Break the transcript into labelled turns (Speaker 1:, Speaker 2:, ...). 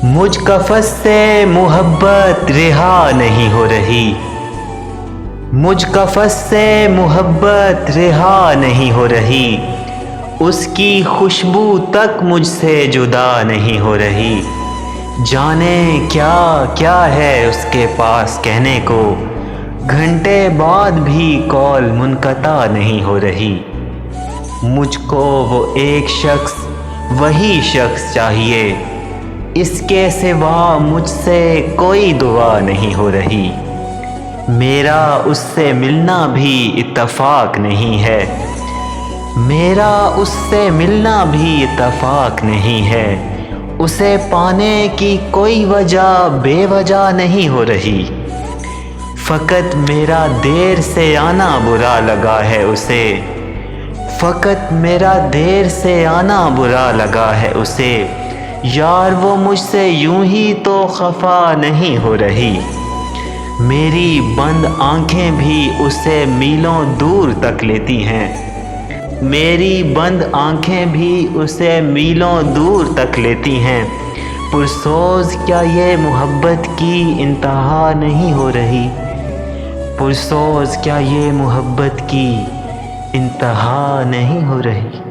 Speaker 1: مجھ کفس سے محبت رہا نہیں ہو رہی، مجھ کفس سے محبت رہا نہیں ہو رہی، اس کی خوشبو تک مجھ سے جدا نہیں ہو رہی۔ جانے کیا کیا ہے اس کے پاس کہنے کو، گھنٹے بعد بھی کال منقطع نہیں ہو رہی۔ مجھ کو وہ ایک شخص، وہی شخص چاہیے، اس کے سوا مجھ سے کوئی دعا نہیں ہو رہی۔ میرا اس سے ملنا بھی اتفاق نہیں ہے، میرا اس سے ملنا بھی اتفاق نہیں ہے، اسے پانے کی کوئی وجہ بے وجہ نہیں ہو رہی۔ فقط میرا دیر سے آنا برا لگا ہے اسے، فقط میرا دیر سے آنا برا لگا ہے اسے، یار وہ مجھ سے یوں ہی تو خفا نہیں ہو رہی۔ میری بند آنکھیں بھی اسے میلوں دور تک لیتی ہیں، میری بند آنکھیں بھی اسے میلوں دور تک لیتی ہیں، پرسوز کیا یہ محبت کی انتہا نہیں ہو رہی، پرسوز کیا یہ محبت کی انتہا نہیں ہو رہی۔